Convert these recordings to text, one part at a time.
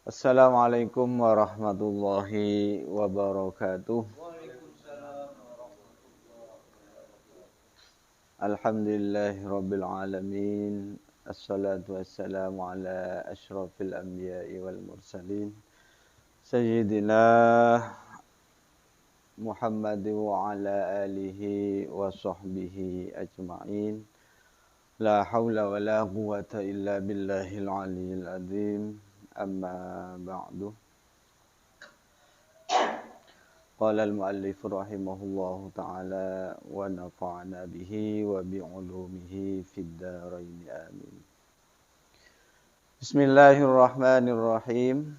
Assalamualaikum warahmatullahi wabarakatuh. Alhamdulillahi rabbil alamin. Assalatu wassalamu ala asyrafil anbiya'i wal mursalin. Sayyidina Muhammad wa ala alihi wa sahbihi ajma'in. La hawla wa la quwwata illa billahil aliyyil azim. Amma ba'du. Qala al-muallif rahimahullahu ta'ala wa nafa'ana bihi wa bi'ulumihi fid dharain amin. Bismillahirrahmanirrahim.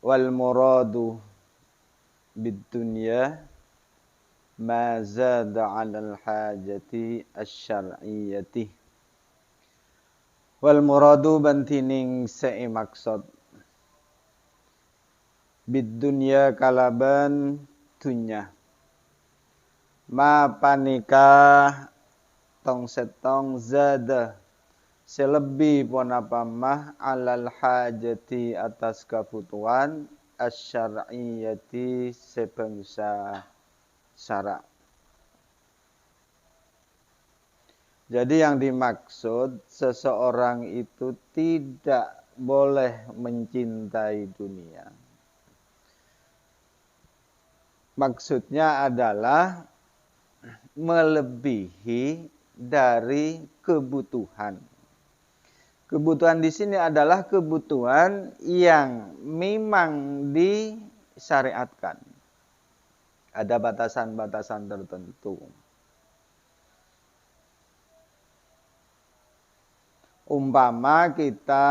Wal muradu bid dunya ma zada 'alal hajati asy-syar'iyyati. Wal muradu bantining sae maksud bid dunya kalaban dunya ma panika tong setong zada selebih pun apa mah alal hajati atas kebutuhan asyariyati sebangsa syarak. Jadi yang dimaksud seseorang itu tidak boleh mencintai dunia. Maksudnya adalah melebihi dari kebutuhan. Kebutuhan di sini adalah kebutuhan yang memang disyariatkan. Ada batasan-batasan tertentu. Umpama kita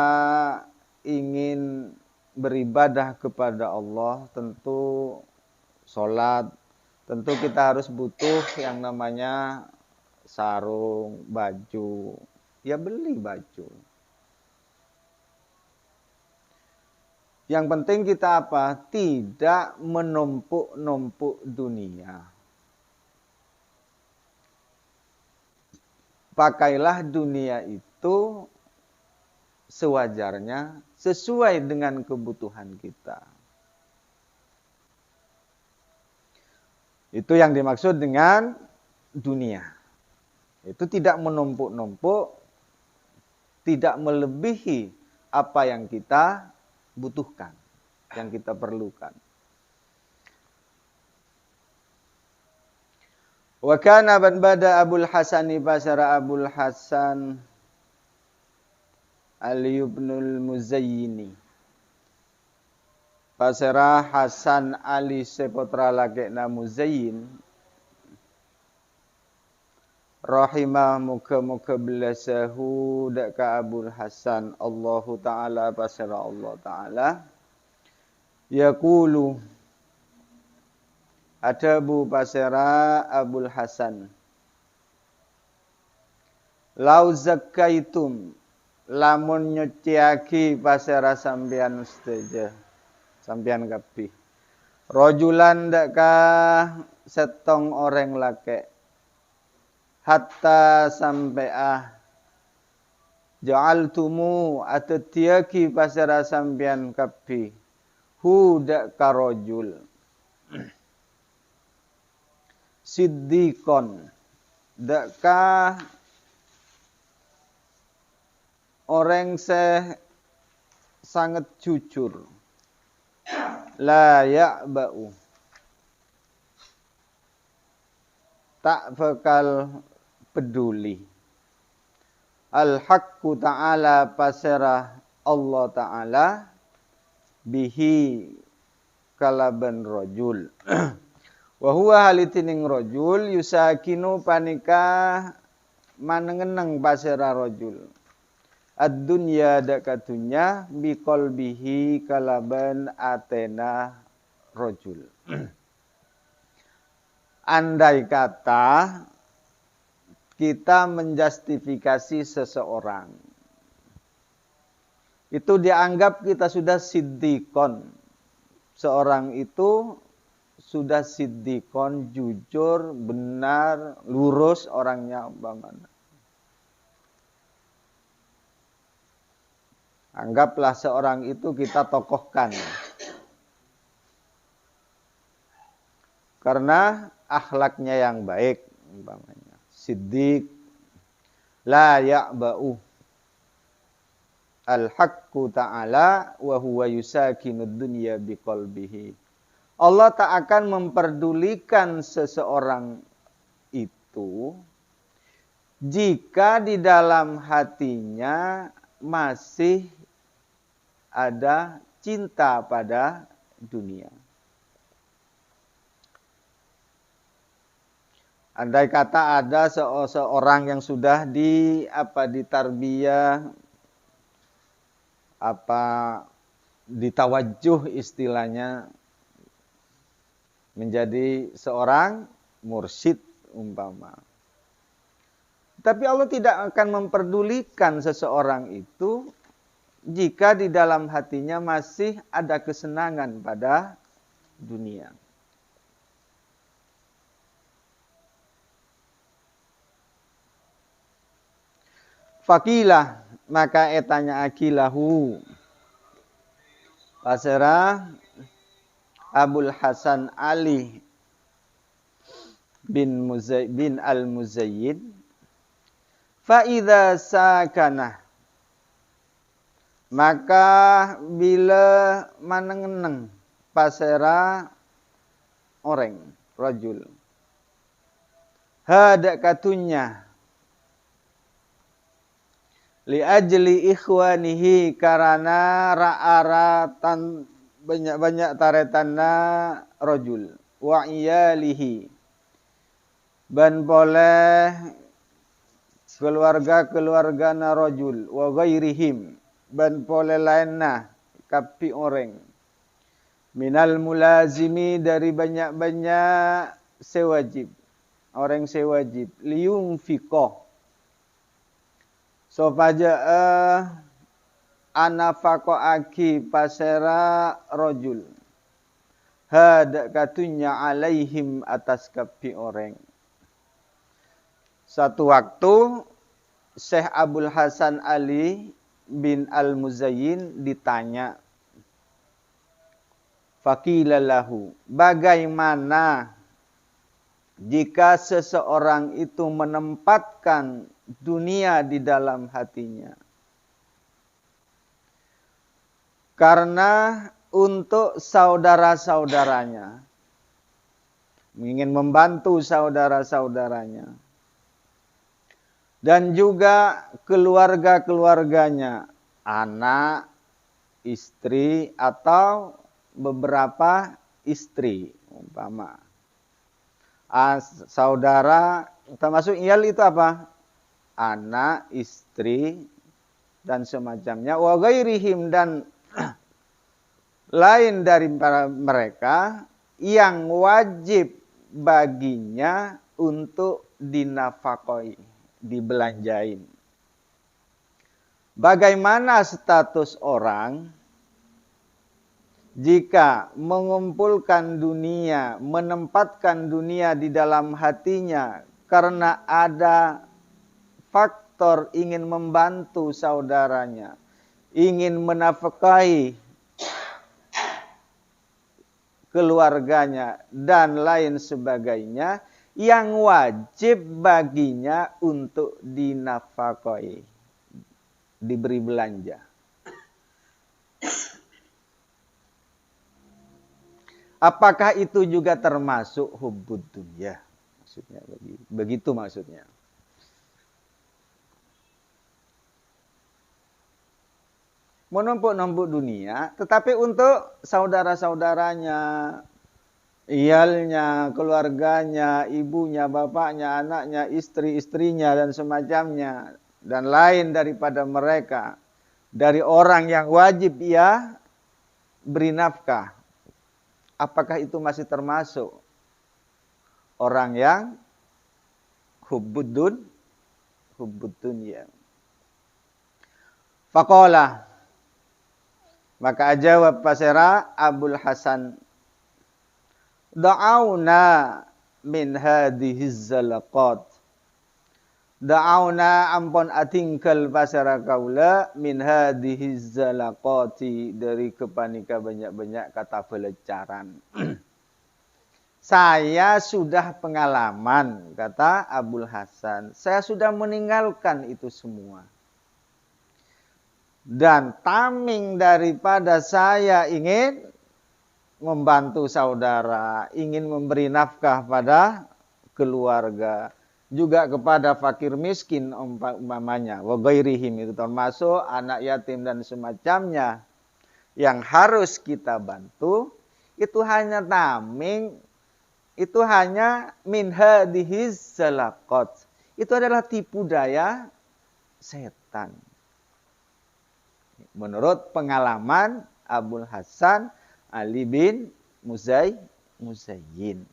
ingin beribadah kepada Allah, tentu sholat, tentu kita harus butuh yang namanya sarung, baju. Ya beli baju. Yang penting kita apa? Tidak menumpuk-numpuk dunia. Pakailah dunia itu sewajarnya sesuai dengan kebutuhan kita. Itu yang dimaksud dengan dunia. Itu tidak menumpuk-numpuk, tidak melebihi apa yang kita butuhkan, yang kita perlukan. Wa kana bada Abul Hasani basara Abul Hasan Ali ibnul Muzayyini. Basara Hasan Ali seputra laki-na Muzayyin. Rahimah muka-muka belasahu daka Abul Hasan Allahu Ta'ala basara Allah Ta'ala. Yaqulu Adabu pasera Abul Hasan. Lau zakkaitum lamun nyuciaki pasera sambian ustaja. Sambian kabeh. Rajulan daka setong orang laki. Hatta sampai ja'altumu atatiaki pasera sambian kabeh. Hu daka rajul. Siddiqon dakkah orang sangat jujur la ya'ba'u tak bakal peduli al-haqqu ta'ala pasrah Allah ta'ala bihi kalaban rajul. Wa huwa halitining rajul yusakinu panika manengeneng pasera rajul. Ad-dunya daka dunya biqalbihi kalaban atena rajul. Andai kata kita menjustifikasi seseorang, itu dianggap kita sudah siddiqon. Seorang itu sudah siddiqon, jujur, benar, lurus orangnya bagaimana. Anggaplah seorang itu kita tokohkan. Karena akhlaknya yang baik, umpamanya. Siddiq, la ya'ba'u. Al-haqqu ta'ala wa huwa yusakinud dunya biqalbihi. Allah tak akan memperdulikan seseorang itu jika di dalam hatinya masih ada cinta pada dunia. Andai kata ada seorang yang sudah ditarbiyah, ditawajjuh istilahnya, menjadi seorang mursyid umpama. Tapi Allah tidak akan memperdulikan seseorang itu jika di dalam hatinya masih ada kesenangan pada dunia. Fakilah, maka etanya akilahu. Pasera Abul Hasan Ali bin Al-Muzayyid. Fa'idha sakanah. Maka bila manengeneng pasera orang, rajul. Hadak katunya. Li ajli ikhwanihi karana ra'aratan banyak-banyak taretanna rajul wa iyalihi ban boleh keluarga-keluargana rajul wa ghairihim ban boleh lainna kapi orang minal mulazimi dari banyak-banyak sewajib orang sewajib lium fiqh sopaja anafako aki pasera rojul hadak katunya alaihim atas kapi orang. Satu waktu Syekh Abul Hasan Ali bin Al-Muzayyin ditanya, faqilalahu, bagaimana jika seseorang itu menempatkan dunia di dalam hatinya? Karena untuk saudara-saudaranya, ingin membantu saudara-saudaranya, dan juga keluarga-keluarganya, anak, istri, atau beberapa istri, umpama. Saudara, termasuk iyal itu apa? Anak, istri, dan semacamnya. Wa ghairihim, dan lain dari mereka yang wajib baginya untuk dinafakoi, dibelanjain. Bagaimana status orang jika mengumpulkan dunia, menempatkan dunia di dalam hatinya karena ada faktor ingin membantu saudaranya, ingin menafkahi keluarganya, dan lain sebagainya, yang wajib baginya untuk dinafkahi, diberi belanja. Apakah itu juga termasuk hubbud dunya? Maksudnya begitu maksudnya. Menumpuk-numpuk dunia, tetapi untuk saudara-saudaranya, iyalnya, keluarganya, ibunya, bapaknya, anaknya, istri-istrinya, dan semacamnya, dan lain daripada mereka, dari orang yang wajib ia beri nafkah. Apakah itu masih termasuk orang yang hubbud dunya? Faqala, maka jawab pasera Abul Hasan, da'auna min hadhihi zalaqat, Da'auna ampon atingkal pasara kaula min hadhihi zalaqati dari kepanika banyak-banyak kata pelecaran. Saya sudah pengalaman, kata Abul Hasan. Saya sudah meninggalkan itu semua. Dan taming daripada saya ingin membantu saudara, ingin memberi nafkah pada keluarga, juga kepada fakir miskin umpamanya, wa ghairihim, itu termasuk anak yatim dan semacamnya yang harus kita bantu. Itu hanya taming, itu hanya min hadhihiz zalaqat. Itu adalah tipu daya setan. Menurut pengalaman Abul Hasan Ali bin Muzayyin.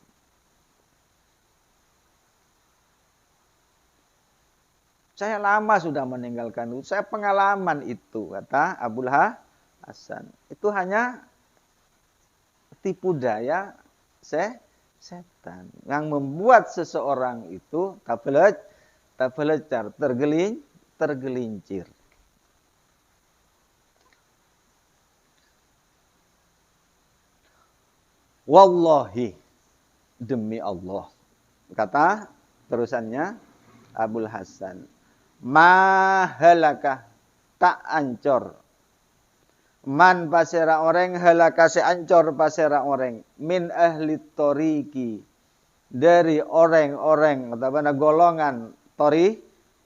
Saya lama sudah meninggalkan itu. Saya pengalaman itu, kata Abul Hasan. Itu hanya tipu daya setan yang membuat seseorang itu tergelincir, tergelincir. Wallahi, demi Allah, kata terusannya Abul Hasan, mahalakah tak ancor, man pasera orang halaka se ancor pasera orang, min ahli toriki, dari orang-orang atau golongan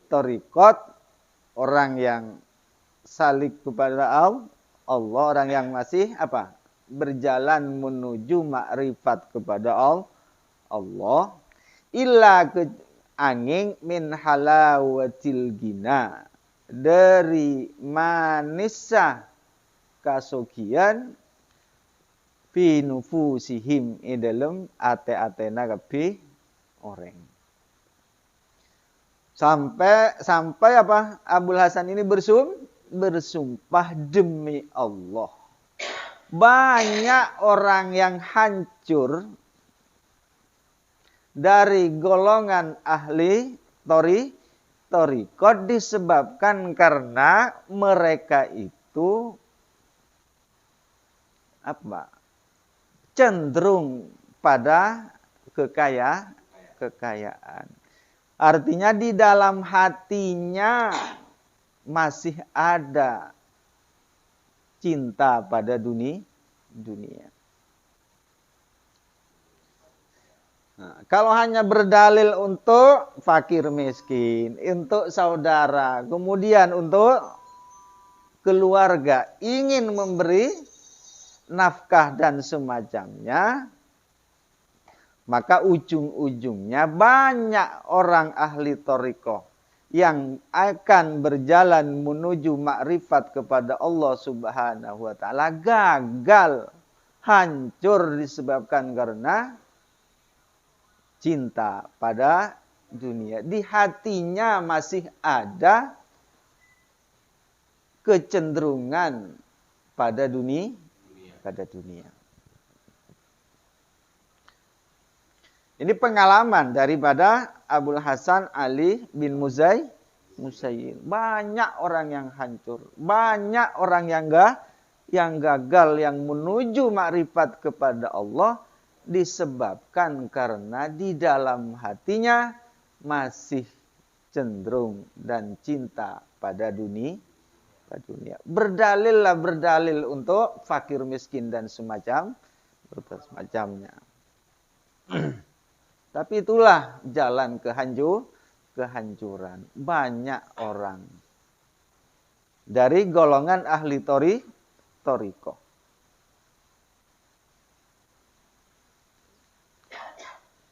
torikot, orang yang salik kepada Allah, orang yang masih apa? Berjalan menuju makrifat kepada Allah, illa ke angin min halawatil gina, dari manisah kasugian fi nufusihim dalam ate-atena kabeh orang. Sampai apa? Abul Hasan ini bersumpah demi Allah. Banyak orang yang hancur dari golongan ahli torikot disebabkan karena mereka itu apa? Cenderung pada kekayaan. Artinya di dalam hatinya masih ada cinta pada dunia. Nah, kalau hanya berdalil untuk fakir miskin, untuk saudara, kemudian untuk keluarga, ingin memberi nafkah dan semacamnya, maka ujung-ujungnya banyak orang ahli thariqah yang akan berjalan menuju makrifat kepada Allah Subhanahu wa taala gagal, hancur disebabkan karena cinta pada dunia. Di hatinya masih ada kecenderungan pada dunia. Ini pengalaman daripada Abul Hasan Ali bin Muzayyin. Banyak orang yang hancur, banyak orang yang gagal, yang menuju makrifat kepada Allah disebabkan karena di dalam hatinya masih cenderung dan cinta pada dunia. Berdalil untuk fakir miskin dan semacamnya. Tapi itulah jalan kehancuran banyak orang dari golongan ahli thariqah.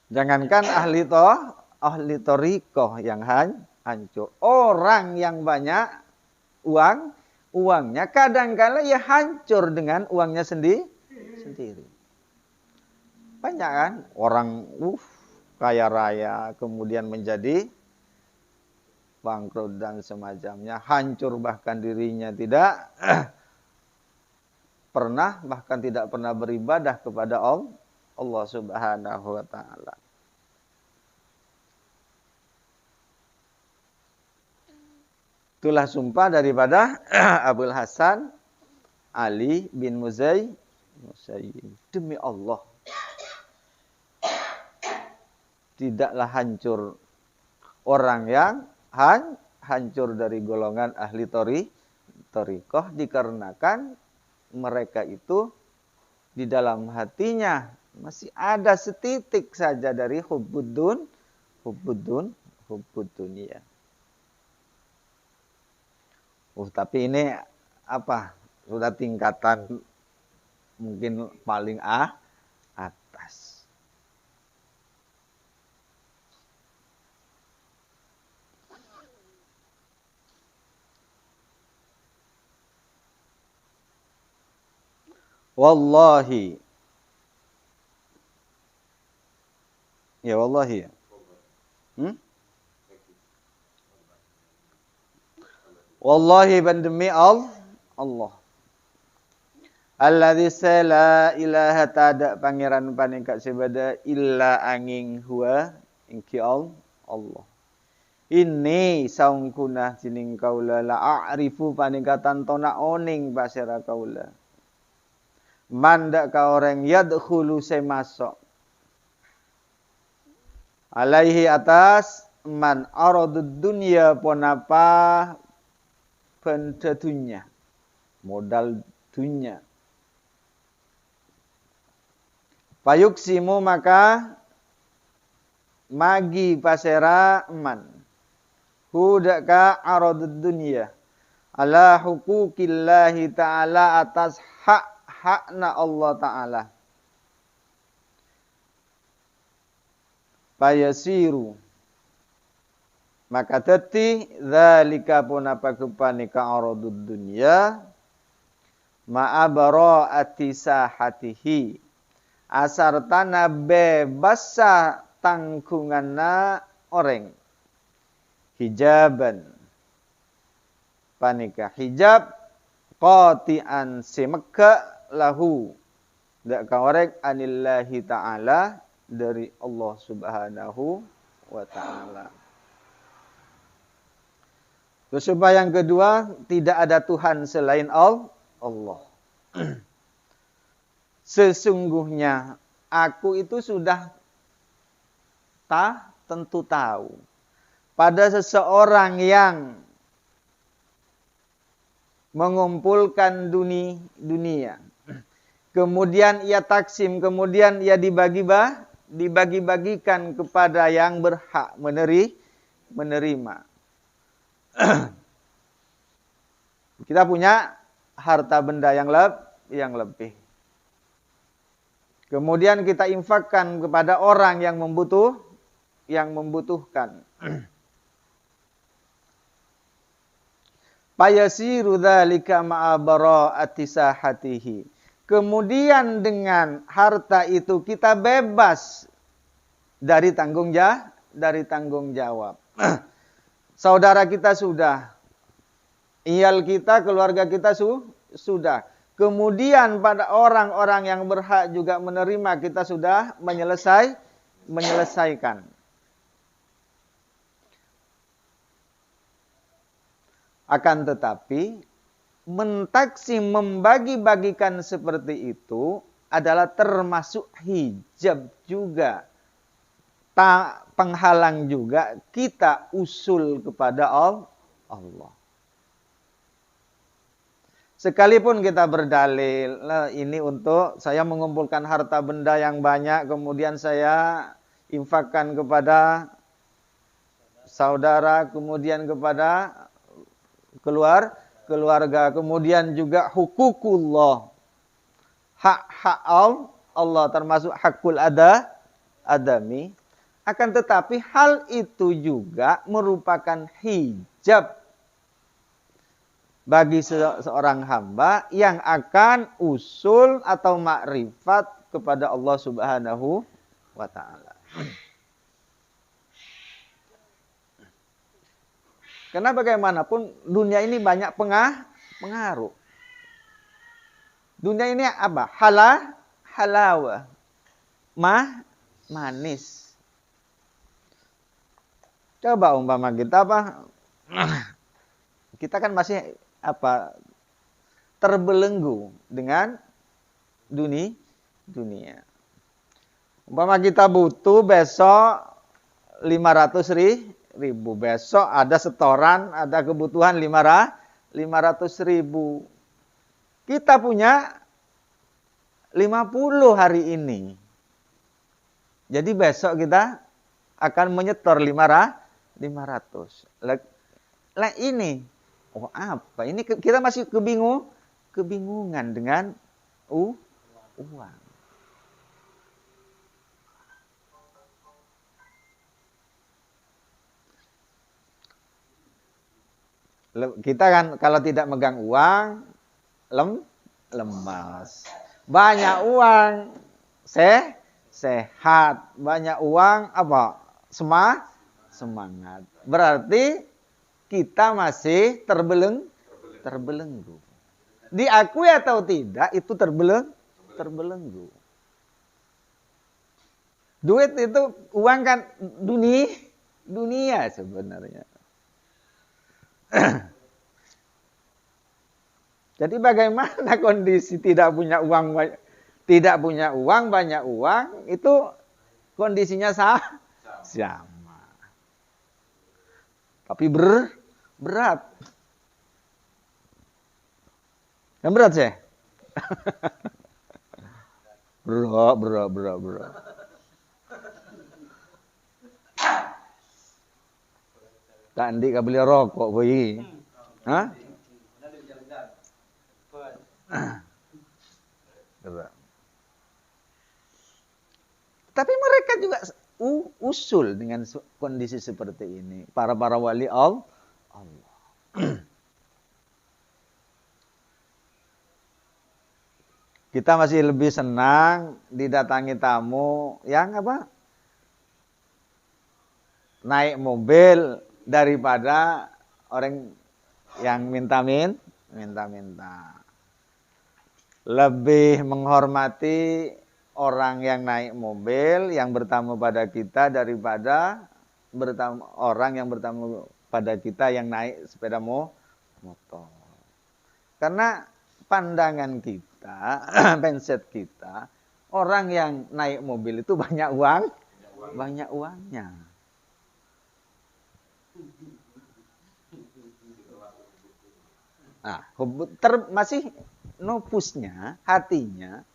Jangankan ahli thariqah yang hancur, orang yang banyak uangnya kadang-kala ya hancur dengan uangnya sendiri. Banyak kan orang kaya raya kemudian menjadi bangkrut dan semacamnya, hancur bahkan dirinya tidak pernah beribadah kepada Allah Subhanahu wa taala. Itulah sumpah daripada Abul Hasan Ali bin Musayyib. Demi Allah, tidaklah hancur orang yang hancur dari golongan ahli thariqah dikarenakan mereka itu di dalam hatinya masih ada setitik saja dari hubbud dunia. Tapi ini apa? Sudah tingkatan mungkin paling atas. Wallahi. Ya wallahi. Wallahi ban demi Allah. Alladzi la ilaha ta'ala pangeran paningkat sebada illa angin huwa ingki Allah. Ini saungkunah jining kaula la a'rifu paningkatan tona oning basira kaula. Mandak ka orang yadkhulu semasok. Alaihi atas man aradud dunya ponapa pentetunya modal dunia. Payuksimu maka magi pasera man hudaka aradud dunia ala huquqillahi ta'ala atas hakna Allah ta'ala. Payasiru maka teti dzalika punapa kepanika aradud dunya ma'a bara'ati sahatihi asartana bebasa tangkunganna orang hijaban panika hijab qati'an semeka lahu dak kawarek anillahi ta'ala dari Allah subhanahu wa ta'ala. Supaya yang kedua, tidak ada Tuhan selain Allah. Sesungguhnya aku itu sudah tentu tahu pada seseorang yang mengumpulkan dunia. Kemudian ia taksim, kemudian ia dibagi-bagikan kepada yang berhak menerima. Kita punya harta benda yang lebih. Kemudian kita infakkan kepada orang yang membutuhkan. Payasiru dzalika ma'a bara'ati sahatihi. Kemudian dengan harta itu kita bebas dari tanggung jawab. Saudara kita sudah, iyal kita, keluarga kita sudah. Kemudian pada orang-orang yang berhak juga menerima kita sudah menyelesaikan. Akan tetapi mentaksim membagi-bagikan seperti itu adalah termasuk hijab juga. Penghalang juga kita usul kepada Allah. Sekalipun kita berdalil, ini untuk saya mengumpulkan harta benda yang banyak, kemudian saya infakkan kepada saudara, kemudian kepada keluarga, kemudian juga hukukullah. Hak-hak Allah termasuk hakul adami. Akan tetapi hal itu juga merupakan hijab bagi seorang hamba yang akan usul atau makrifat kepada Allah Subhanahu wa ta'ala. Karena bagaimanapun dunia ini banyak pengaruh. Dunia ini apa? Halawah. Manis. Coba umpama kita kita kan masih terbelenggu dengan dunia. Umpama kita butuh besok 500.000. Besok ada setoran, ada kebutuhan 500.000. Kita punya 50 hari ini. Jadi besok kita akan menyetor 500. Lah ini, apa? Ini kita masih kebingungan dengan uang. Kita kan kalau tidak megang uang, lemas. Banyak uang, sehat. Banyak uang, semangat. Berarti kita masih terbelenggu. Diakui atau tidak, itu terbelenggu. Duit itu, uang kan dunia sebenarnya. Jadi bagaimana kondisi tidak punya uang, banyak uang, itu kondisinya sama. Tapi berat. Yang berat sih? Berat. Tadi gak beli rokok, boy. Hah? Tapi mereka juga usul dengan kondisi seperti ini. Para wali Allah. Kita masih lebih senang didatangi tamu yang naik mobil daripada orang yang minta. Lebih menghormati orang yang naik mobil, yang bertamu pada kita daripada orang yang bertamu pada kita yang naik sepeda motor. Karena pandangan kita, mindset kita, orang yang naik mobil itu banyak uangnya. Nah, masih nofusnya, hatinya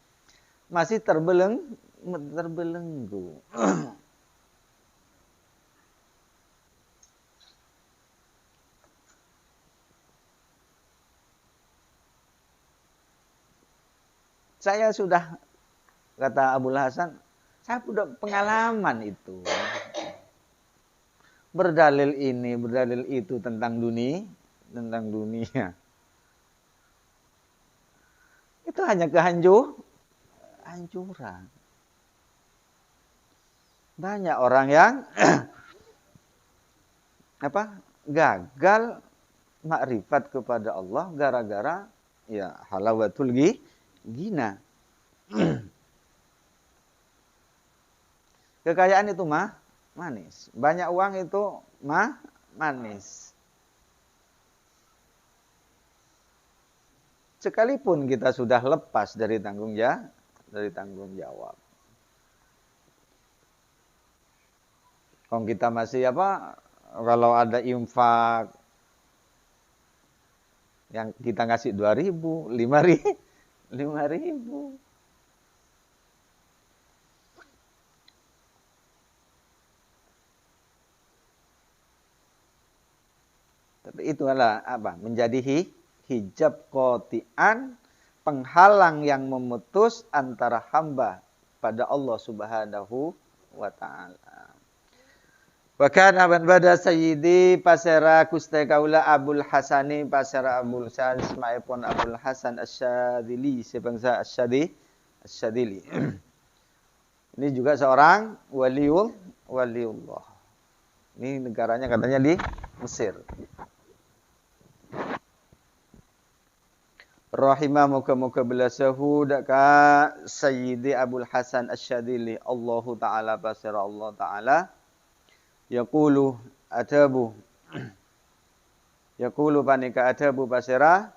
masih terbelenggu. Saya sudah, kata Abul Hasan, saya sudah pengalaman itu. Berdalil ini, berdalil itu tentang dunia. Itu hanya kehancuran. Banyak orang yang gagal makrifat kepada Allah gara-gara halawatul ghina. Kekayaan itu manis. Banyak uang itu manis. Sekalipun kita sudah lepas dari tanggung jawab. Kalau kita masih kalau ada infak yang kita ngasih 2.000, 5.000. Tapi itu adalah menjadi hijab qati'an, penghalang yang memutus antara hamba pada Allah Subhanahu wa taala. Wa kana ban bada sayyidi pasera kuste kaula Abul Hasani pasera Abul Hasan semaipun Abul Hasan Asy-Syadzili sebangsa Asy-Syadzili. Ini juga seorang waliullah. Ini negaranya katanya di Mesir. Rahimah muka-muka belasahu daka Sayyidi Abul Hasan Asy-Syadzili Allahu ta'ala basira Allah ta'ala yaqulu atabu Yaqulu panika adabu basira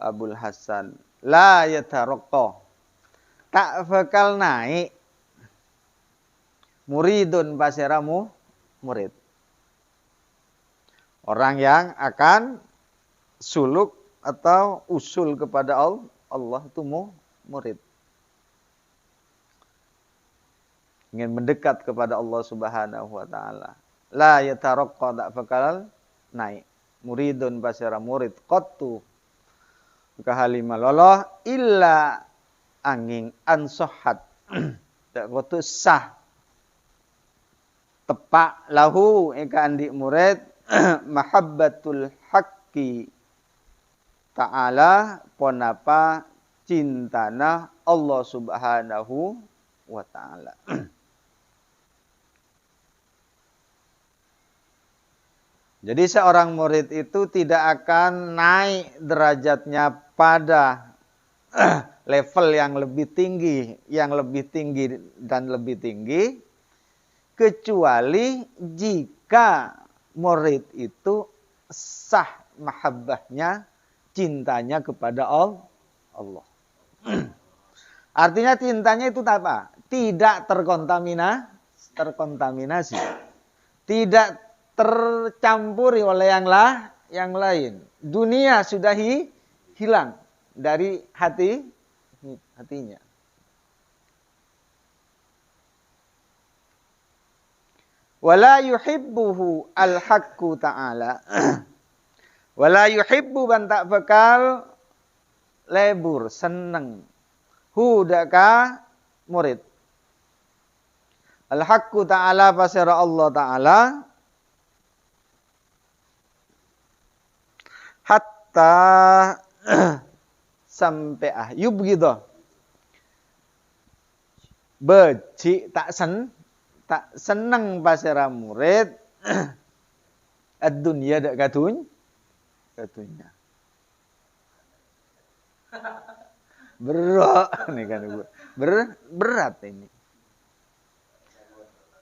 Abul Hasan la yataraqqa, tak bakal naik muridun pasiramu murid. Orang yang akan suluk atau usul kepada Allah itu murid. Ingin mendekat kepada Allah Subhanahu wa taala. La yataraqqa, tak bakal naik muridun pasira murid qattu kahalima loloh illa angin ansohat tak kotu sah tepak lahu eka andik murid mahabbatul haqqi ta'ala ponapa cintana Allah Subhanahu wa ta'ala. Jadi seorang murid itu tidak akan naik derajatnya pada level yang lebih tinggi dan lebih tinggi, kecuali jika murid itu sah mahabbahnya, cintanya kepada Allah. Artinya cintanya itu apa? Tidak terkontaminasi. Tidak tercampuri oleh yang lain. Dunia sudah hilang dari hatinya. Wala yuhibbuhu al-haqqu ta'ala. Wala yuhibbu ban tak bakal lebur, seneng. Hudaka murid. Al-haqqu ta'ala pasira Allah ta'ala. Hatta sampai yubghidha. Beci tak seneng pasira murid ad-dunya dak katunya. Berat nih kan Ibu. Berat ini.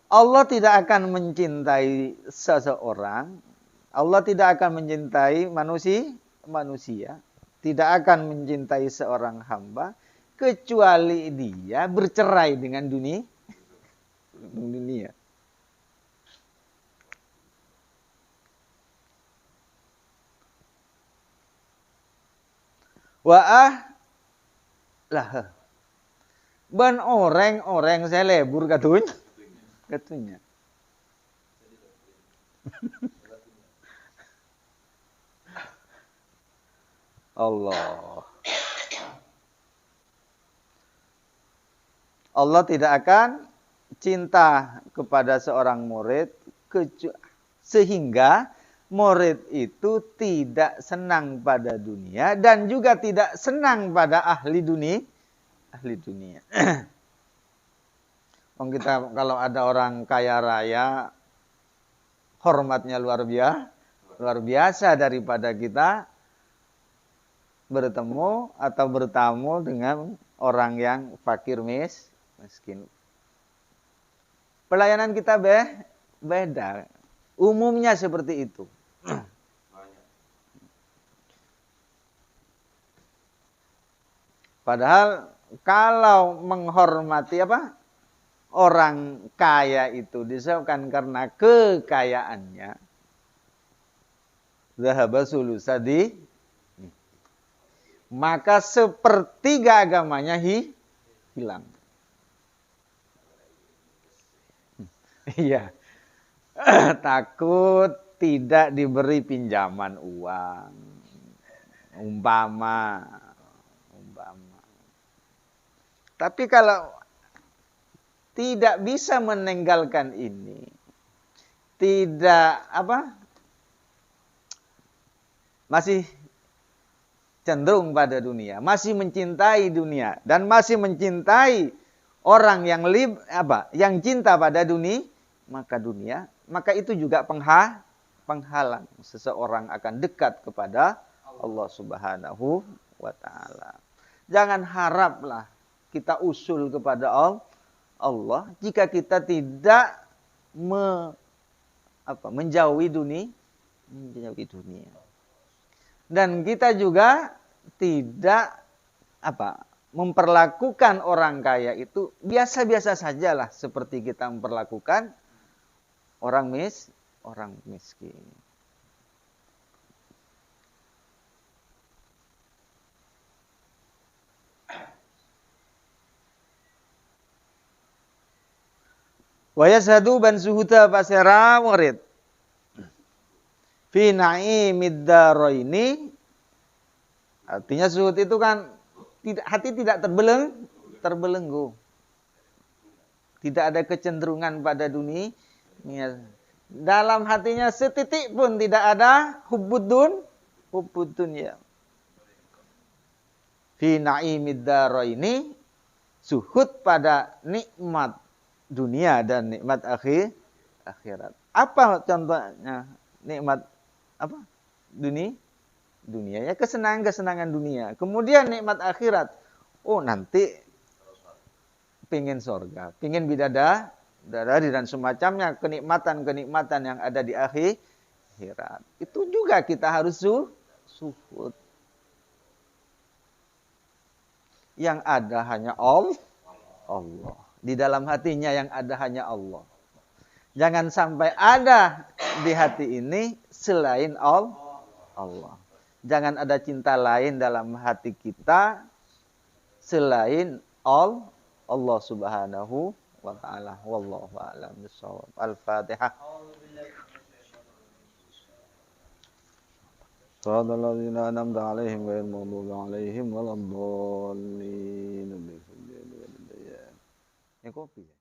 Allah tidak akan mencintai seseorang, Allah tidak akan mencintai manusia, tidak akan mencintai seorang hamba kecuali dia bercerai dengan dunia. Wa'ah lah. Ban orang saya lebur katunya. Allah tidak akan cinta kepada seorang murid sehingga murid itu tidak senang pada dunia dan juga tidak senang pada ahli dunia. Kita kalau ada orang kaya raya hormatnya luar biasa daripada kita bertemu atau bertamu dengan orang yang fakir miskin. Pelayanan kita beda. Umumnya seperti itu. Padahal kalau menghormati orang kaya itu disebabkan karena kekayaannya. Zahaba sulusadi. Maka sepertiga agamanya hilang. Iya. Takut tidak diberi pinjaman uang. Umpama. Tapi kalau tidak bisa meninggalkan ini, tidak masih cenderung pada dunia, masih mencintai dunia dan masih mencintai orang yang cinta pada maka itu juga penghalang seseorang akan dekat kepada Allah Subhanahu wa taala. Jangan haraplah kita usul kepada Allah jika kita tidak menjauhi dunia. Dan kita juga tidak memperlakukan orang kaya itu biasa-biasa sajalah seperti kita memperlakukan orang miskin. Wa yashhadu ban suhuda pasera murid fi na'imid daraini. Artinya zuhud itu kan hati tidak terbelenggu. Tidak ada kecenderungan pada dunia. Dalam hatinya setitik pun tidak ada hubbud dunya. Fi na'imid daraini, zuhud pada nikmat dunia dan nikmat akhirat. Apa contohnya nikmat dunia ya, kesenangan dunia. Kemudian nikmat akhirat. Oh, nanti pingin surga, pingin bidadari dan semacamnya, kenikmatan yang ada di akhirat. Itu juga kita harus zuhud. Yang ada hanya Allah. Di dalam hatinya yang ada hanya Allah. Jangan sampai ada di hati ini selain Allah. Jangan ada cinta lain dalam hati kita selain Allah Subhanahu wa ta'ala. Wallahu a'lam bishawab. Al-Fatihah. Shiratal ladzina an'amta 'alaihim ghairil maghdubi 'alaihim waladdallin. Ini kopi ya.